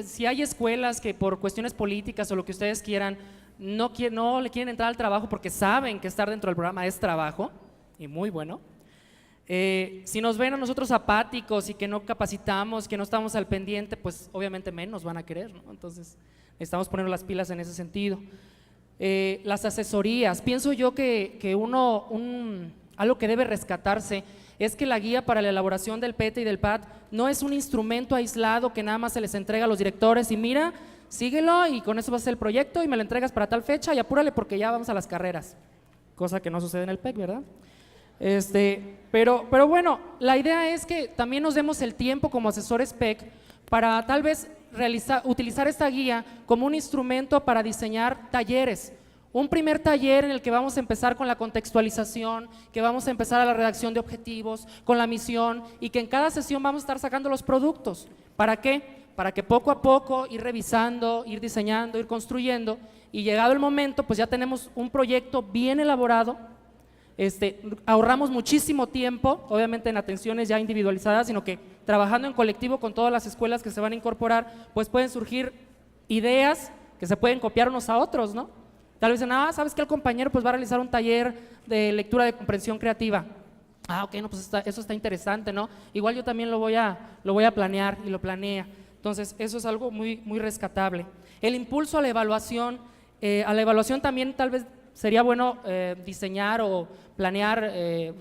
si hay escuelas que por cuestiones políticas o lo que ustedes quieran, no le quieren entrar al trabajo porque saben que estar dentro del programa es trabajo, y muy bueno. Si nos ven a nosotros apáticos y que no capacitamos, que no estamos al pendiente, pues obviamente menos van a querer, ¿no? Entonces necesitamos poner las pilas en ese sentido. Las asesorías, pienso yo que algo que debe rescatarse es que la guía para la elaboración del PT y del PAT no es un instrumento aislado que nada más se les entrega a los directores y mira, síguelo y con eso va a ser el proyecto y me lo entregas para tal fecha y apúrale porque ya vamos a las carreras, cosa que no sucede en el PEC, ¿verdad? Pero bueno, la idea es que también nos demos el tiempo como asesores PEC para tal vez utilizar esta guía como un instrumento para diseñar talleres. Un primer taller en el que vamos a empezar con la contextualización, que vamos a empezar a la redacción de objetivos, con la misión y que en cada sesión vamos a estar sacando los productos. ¿Para qué? Para que poco a poco ir revisando, ir diseñando, ir construyendo y llegado el momento pues ya tenemos un proyecto bien elaborado. Ahorramos muchísimo tiempo, obviamente en atenciones ya individualizadas, sino que trabajando en colectivo con todas las escuelas que se van a incorporar, pues pueden surgir ideas que se pueden copiar unos a otros, ¿no? Tal vez dicen, ¿sabes qué? El compañero pues va a realizar un taller de lectura de comprensión creativa. Ok, no, pues eso está interesante, ¿no? Igual yo también lo voy a planear y lo planea. Entonces, eso es algo muy, muy rescatable. El impulso a la evaluación también tal vez sería bueno diseñar o planear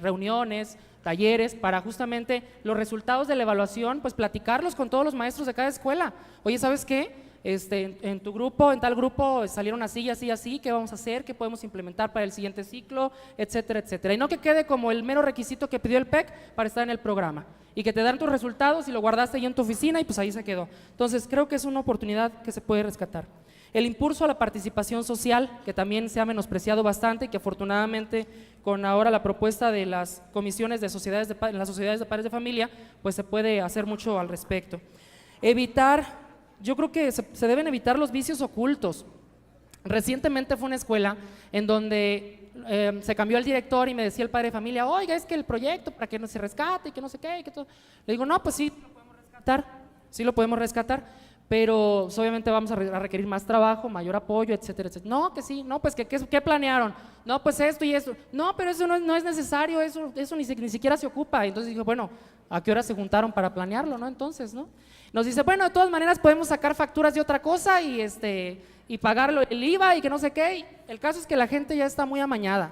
reuniones, talleres para justamente los resultados de la evaluación, pues platicarlos con todos los maestros de cada escuela. Oye, ¿sabes qué? En tu grupo, en tal grupo salieron así, así, así, ¿qué vamos a hacer? ¿Qué podemos implementar para el siguiente ciclo? Etcétera, etcétera. Y no que quede como el mero requisito que pidió el PEC para estar en el programa y que te dan tus resultados y lo guardaste ahí en tu oficina y pues ahí se quedó. Entonces creo que es una oportunidad que se puede rescatar. El impulso a la participación social, que también se ha menospreciado bastante y que afortunadamente con ahora la propuesta de las comisiones de las sociedades de padres de familia, pues se puede hacer mucho al respecto. Evitar yo creo que se deben evitar los vicios ocultos. Recientemente fue una escuela en donde se cambió el director y me decía el padre de familia, oiga, es que el proyecto para que no se rescate y que no sé qué, y que todo. Le digo, no, pues sí, lo podemos rescatar, sí lo podemos rescatar, pero pues, obviamente vamos a requerir más trabajo, mayor apoyo, etcétera, etcétera. No, que sí, no, pues ¿qué planearon? No, pues esto y esto. No, pero eso no es necesario, eso ni siquiera se ocupa. Entonces dije, bueno, ¿a qué hora se juntaron para planearlo, no? Entonces, ¿no? Nos dice, bueno, de todas maneras podemos sacar facturas de otra cosa y pagarlo el IVA y que no sé qué. El caso es que la gente ya está muy amañada.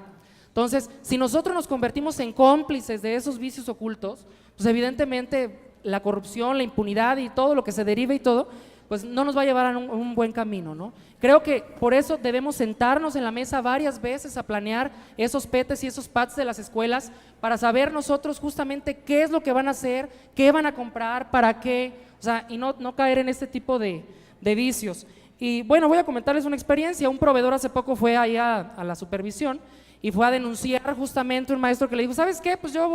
Entonces, si nosotros nos convertimos en cómplices de esos vicios ocultos, pues evidentemente la corrupción, la impunidad y todo lo que se derive y todo, pues no nos va a llevar a un buen camino, ¿no? Creo que por eso debemos sentarnos en la mesa varias veces a planear esos PETs y esos PATs de las escuelas para saber nosotros justamente qué es lo que van a hacer, qué van a comprar, para qué, o sea, y no caer en este tipo de vicios. Y bueno, voy a comentarles una experiencia. Un proveedor hace poco fue ahí a la supervisión y fue a denunciar justamente un maestro que le dijo, ¿sabes qué? Pues yo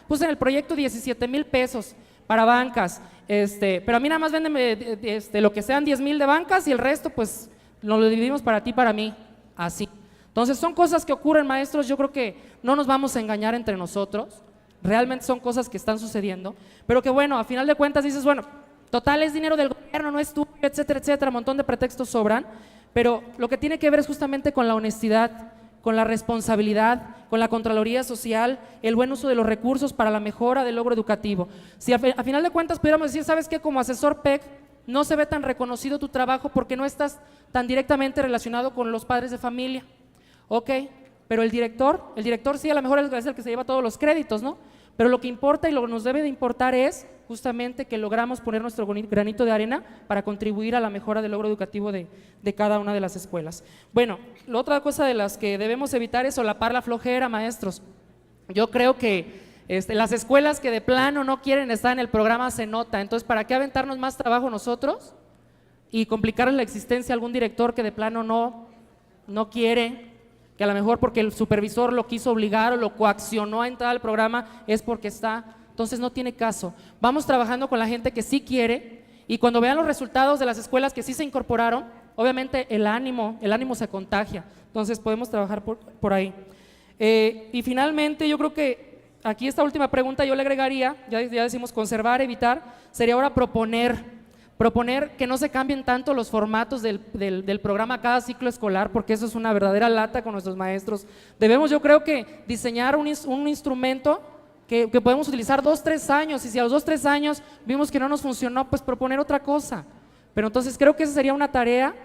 puse en el proyecto 17,000 pesos para bancas, pero a mí nada más véndeme lo que sean 10,000 de bancas y el resto pues nos lo dividimos para ti, para mí, así. Entonces son cosas que ocurren, maestros, yo creo que no nos vamos a engañar entre nosotros, realmente son cosas que están sucediendo, pero que bueno, a final de cuentas dices, bueno, total es dinero del gobierno, no es tuyo, etcétera, etcétera, un montón de pretextos sobran, pero lo que tiene que ver es justamente con la honestidad, con la responsabilidad, con la Contraloría Social, el buen uso de los recursos para la mejora del logro educativo. Si a final de cuentas pudiéramos decir, ¿sabes qué? Como asesor PEC no se ve tan reconocido tu trabajo porque no estás tan directamente relacionado con los padres de familia. Ok, pero el director sí, a lo mejor es el que se lleva todos los créditos, ¿no? Pero lo que importa y lo que nos debe de importar es justamente que logramos poner nuestro granito de arena para contribuir a la mejora del logro educativo de cada una de las escuelas. Bueno, la otra cosa de las que debemos evitar es solapar la flojera, maestros. Yo creo que las escuelas que de plano no quieren estar en el programa se nota, entonces ¿para qué aventarnos más trabajo nosotros y complicarles la existencia a algún director que de plano no quiere? Que a lo mejor porque el supervisor lo quiso obligar o lo coaccionó a entrar al programa es porque entonces no tiene caso. Vamos trabajando con la gente que sí quiere y cuando vean los resultados de las escuelas que sí se incorporaron, obviamente el ánimo se contagia, entonces podemos trabajar por ahí. Y finalmente yo creo que aquí esta última pregunta yo le agregaría, ya decimos conservar, evitar, sería ahora proponer que no se cambien tanto los formatos del programa cada ciclo escolar, porque eso es una verdadera lata con nuestros maestros. Debemos, yo creo que diseñar un instrumento que podemos utilizar 2-3 años, y si a los 2-3 años vimos que no nos funcionó, pues proponer otra cosa. Pero entonces creo que esa sería una tarea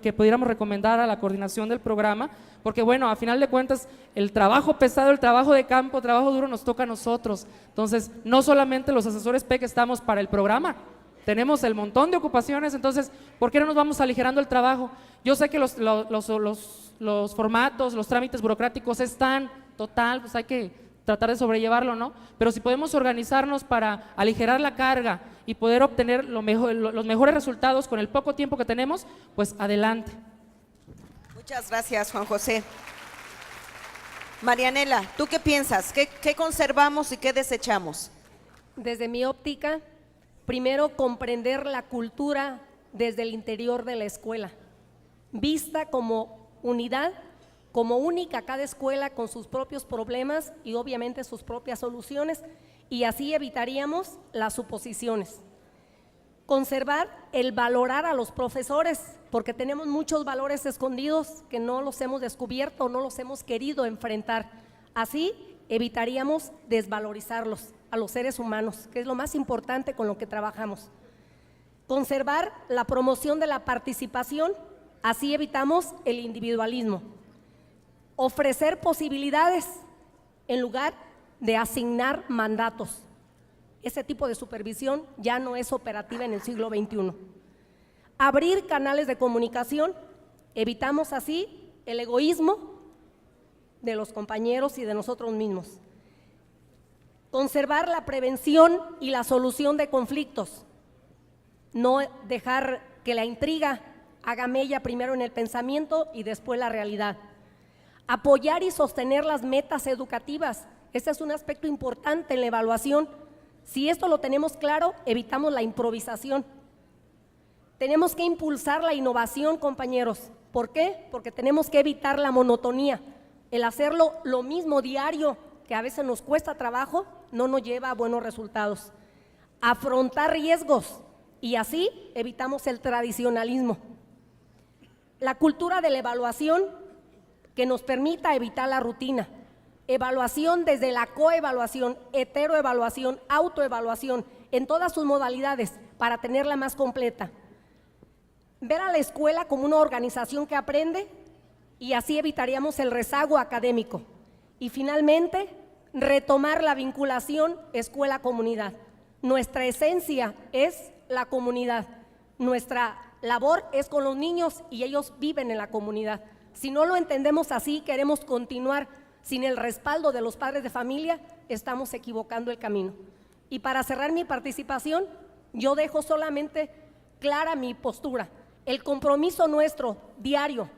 que pudiéramos recomendar a la coordinación del programa, porque bueno, a final de cuentas el trabajo pesado, el trabajo de campo, el trabajo duro nos toca a nosotros. Entonces no solamente los asesores PEC estamos para el programa, tenemos el montón de ocupaciones, entonces, ¿por qué no nos vamos aligerando el trabajo? Yo sé que los formatos, los trámites burocráticos están total, pues hay que tratar de sobrellevarlo, ¿no? Pero si podemos organizarnos para aligerar la carga y poder obtener los mejores resultados con el poco tiempo que tenemos, pues adelante. Muchas gracias, Juan José. Marianela, ¿tú qué piensas? ¿Qué conservamos y qué desechamos? Desde mi óptica, primero, comprender la cultura desde el interior de la escuela, vista como unidad, como única cada escuela con sus propios problemas y obviamente sus propias soluciones, y así evitaríamos las suposiciones. Conservar el valorar a los profesores, porque tenemos muchos valores escondidos que no los hemos descubierto, no los hemos querido enfrentar. Así evitaríamos desvalorizarlos a los seres humanos, que es lo más importante con lo que trabajamos. Conservar la promoción de la participación, así evitamos el individualismo. Ofrecer posibilidades en lugar de asignar mandatos. Ese tipo de supervisión ya no es operativa en el siglo XXI. Abrir canales de comunicación, evitamos así el egoísmo de los compañeros y de nosotros mismos. Conservar la prevención y la solución de conflictos, no dejar que la intriga haga mella primero en el pensamiento y después la realidad. Apoyar y sostener las metas educativas, este es un aspecto importante en la evaluación. Si esto lo tenemos claro, evitamos la improvisación. Tenemos que impulsar la innovación, compañeros. ¿Por qué? Porque tenemos que evitar la monotonía. El hacerlo lo mismo diario, que a veces nos cuesta trabajo, no nos lleva a buenos resultados. Afrontar riesgos y así evitamos el tradicionalismo. La cultura de la evaluación que nos permita evitar la rutina. Evaluación desde la coevaluación, heteroevaluación, autoevaluación, en todas sus modalidades para tenerla más completa. Ver a la escuela como una organización que aprende y así evitaríamos el rezago académico. Y finalmente, retomar la vinculación escuela-comunidad. Nuestra esencia es la comunidad. Nuestra labor es con los niños y ellos viven en la comunidad. Si no lo entendemos así, queremos continuar sin el respaldo de los padres de familia, estamos equivocando el camino. Y para cerrar mi participación, yo dejo solamente clara mi postura. El compromiso nuestro diario,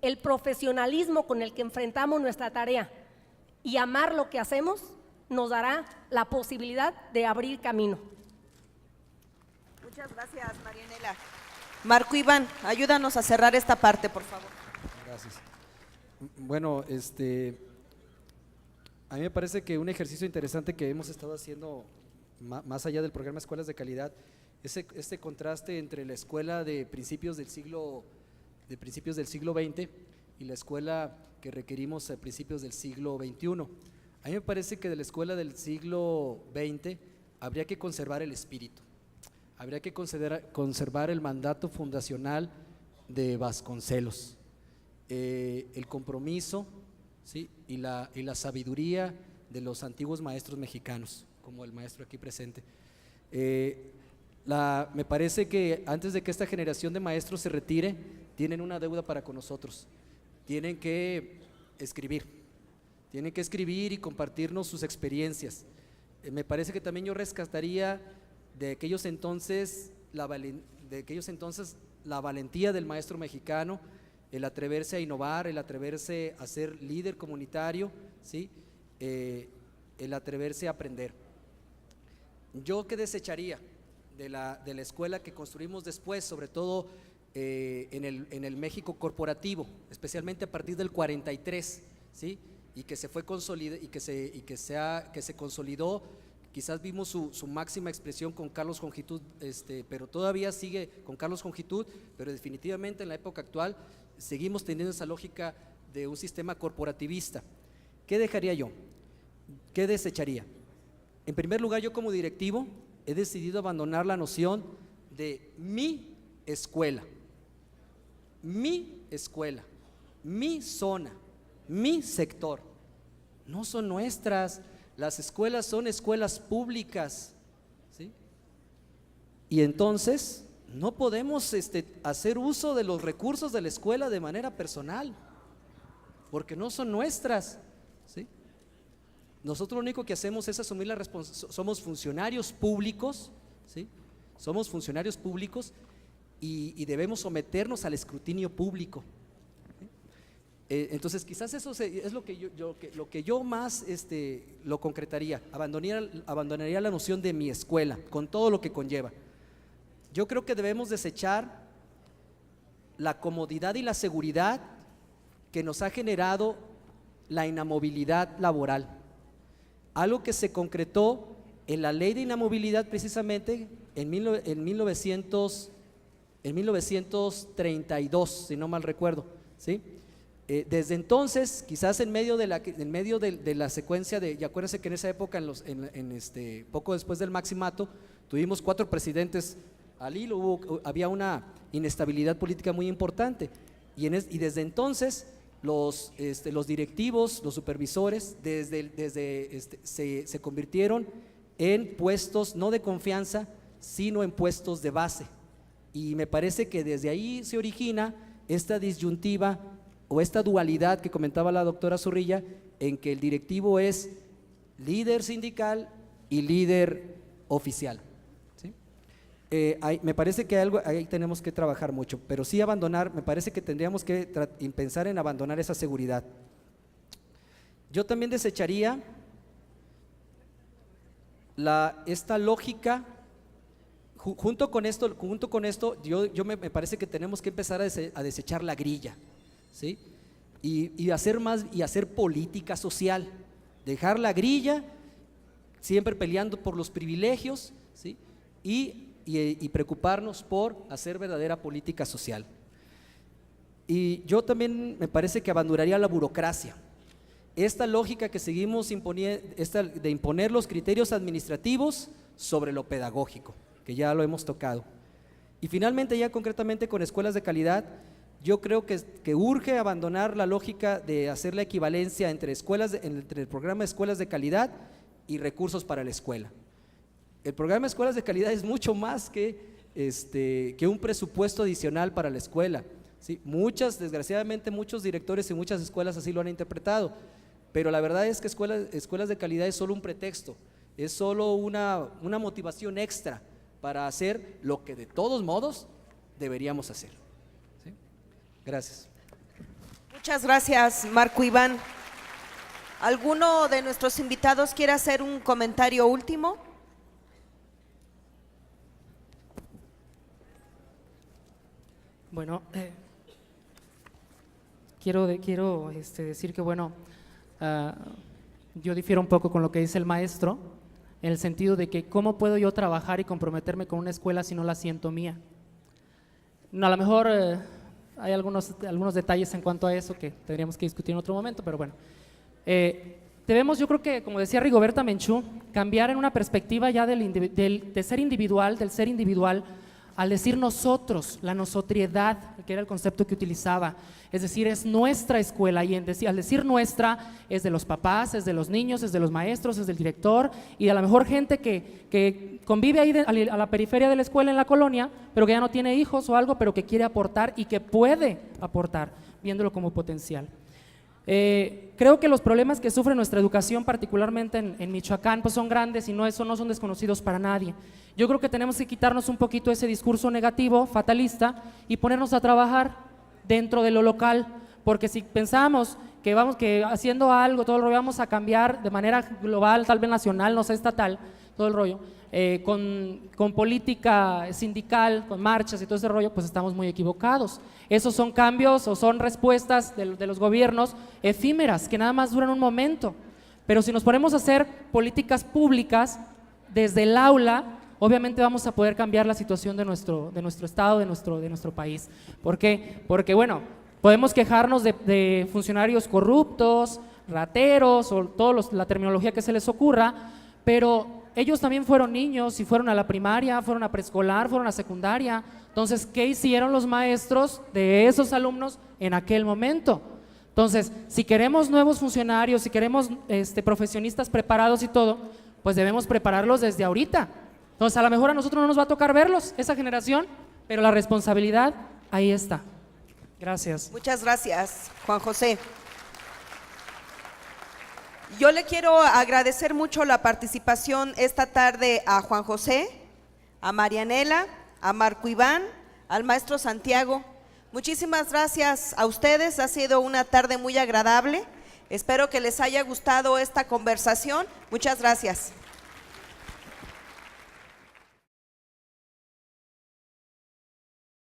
el profesionalismo con el que enfrentamos nuestra tarea y amar lo que hacemos nos dará la posibilidad de abrir camino. Muchas gracias, Marianela. Marco Iván, ayúdanos a cerrar esta parte, por favor. Gracias. Bueno, a mí me parece que un ejercicio interesante que hemos estado haciendo más allá del programa Escuelas de Calidad, este contraste entre la escuela de principios del siglo XX y la escuela que requerimos a principios del siglo XXI. A mí me parece que de la escuela del siglo XX habría que conservar el espíritu, habría que conservar el mandato fundacional de Vasconcelos, el compromiso, ¿sí? y la sabiduría de los antiguos maestros mexicanos, como el maestro aquí presente. Me parece que antes de que esta generación de maestros se retire, tienen una deuda para con nosotros. Tienen que escribir y compartirnos sus experiencias. Me parece que también yo rescataría de aquellos entonces la valentía del maestro mexicano, el atreverse a innovar, el atreverse a ser líder comunitario, ¿sí? El atreverse a aprender. ¿Yo qué desecharía de la escuela que construimos después, sobre todo en el México corporativo, especialmente a partir del 43, ¿sí? y que se fue que se consolidó? Quizás vimos su máxima expresión con Carlos Jongitud, pero todavía sigue con Carlos Jongitud, pero definitivamente en la época actual seguimos teniendo esa lógica de un sistema corporativista. ¿Qué dejaría yo? ¿Qué desecharía? En primer lugar, yo como directivo he decidido abandonar la noción de mi escuela, mi zona, mi sector. No son nuestras. Las escuelas son escuelas públicas, ¿sí? Y entonces no podemos hacer uso de los recursos de la escuela de manera personal, porque no son nuestras, ¿sí? Nosotros lo único que hacemos es asumir la responsabilidad. Somos funcionarios públicos, ¿sí? Somos funcionarios públicos y debemos someternos al escrutinio público. Entonces quizás eso es lo que yo más lo concretaría. Abandonaría la noción de mi escuela con todo lo que conlleva. Yo creo que debemos desechar la comodidad y la seguridad que nos ha generado la inamovilidad laboral, algo que se concretó en la ley de inamovilidad precisamente en 1932, si no mal recuerdo, ¿sí? Desde entonces, quizás en medio de la secuencia y acuérdense que en esa época, poco después del maximato, tuvimos 4 presidentes al hilo, había una inestabilidad política muy importante, y desde entonces los directivos, los supervisores, se convirtieron en puestos no de confianza, sino en puestos de base, y me parece que desde ahí se origina esta disyuntiva o esta dualidad que comentaba la doctora Zorrilla, en que el directivo es líder sindical y líder oficial, ¿sí? Me parece que ahí tenemos que trabajar mucho, pero sí me parece que tendríamos que pensar en abandonar esa seguridad. Yo también desecharía esta lógica junto con esto me parece que tenemos que empezar a desechar la grilla, ¿sí? Y hacer política social, dejar la grilla, siempre peleando por los privilegios, ¿sí? Y preocuparnos por hacer verdadera política social. Y yo también me parece que abandonaría la burocracia. Esta lógica que seguimos de imponer los criterios administrativos sobre lo pedagógico, que ya lo hemos tocado. Y finalmente, ya concretamente con escuelas de calidad, yo creo que urge abandonar la lógica de hacer la equivalencia entre el programa de escuelas de calidad y recursos para la escuela. El programa de escuelas de calidad es mucho más que un presupuesto adicional para la escuela, ¿sí? Desgraciadamente muchos directores y muchas escuelas así lo han interpretado, pero la verdad es que escuelas de calidad es solo un pretexto, es solo una motivación extra para hacer lo que de todos modos deberíamos hacer, ¿sí? Gracias. Muchas gracias, Marco Iván. ¿Alguno de nuestros invitados quiere hacer un comentario último? Bueno, quiero decir que, bueno, yo difiero un poco con lo que dice el maestro, en el sentido de que cómo puedo yo trabajar y comprometerme con una escuela si no la siento mía. No, a lo mejor hay algunos detalles en cuanto a eso que tendríamos que discutir en otro momento, pero bueno. Debemos, yo creo que, como decía Rigoberta Menchú, cambiar en una perspectiva ya de ser individual, del ser individual, al decir nosotros, la nosotriedad, que era el concepto que utilizaba, es decir, es nuestra escuela, y al decir nuestra, es de los papás, es de los niños, es de los maestros, es del director, y a lo mejor gente que convive ahí a la periferia de la escuela en la colonia, pero que ya no tiene hijos o algo, pero que quiere aportar y que puede aportar, viéndolo como potencial. Creo que los problemas que sufre nuestra educación, particularmente en Michoacán, pues son grandes y no son desconocidos para nadie. Yo creo que tenemos que quitarnos un poquito ese discurso negativo, fatalista, y ponernos a trabajar dentro de lo local, porque si pensamos que haciendo algo, todo el rollo, vamos a cambiar de manera global, tal vez nacional, no sé, estatal, todo el rollo, con política sindical, con marchas y todo ese rollo, pues estamos muy equivocados. Esos son cambios o son respuestas de los gobiernos efímeras, que nada más duran un momento. Pero si nos ponemos a hacer políticas públicas desde el aula, obviamente vamos a poder cambiar la situación de nuestro estado, de nuestro país. ¿Por qué? Porque, bueno, podemos quejarnos de funcionarios corruptos, rateros o toda la terminología que se les ocurra, pero ellos también fueron niños y fueron a la primaria, fueron a preescolar, fueron a secundaria. Entonces, ¿qué hicieron los maestros de esos alumnos en aquel momento? Entonces, si queremos nuevos funcionarios, si queremos profesionistas preparados y todo, pues debemos prepararlos desde ahorita. Entonces, a lo mejor a nosotros no nos va a tocar verlos, esa generación, pero la responsabilidad ahí está. Gracias. Muchas gracias, Juan José. Yo le quiero agradecer mucho la participación esta tarde a Juan José, a Marianela, a Marco Iván, al maestro Santiago. Muchísimas gracias a ustedes, ha sido una tarde muy agradable. Espero que les haya gustado esta conversación. Muchas gracias.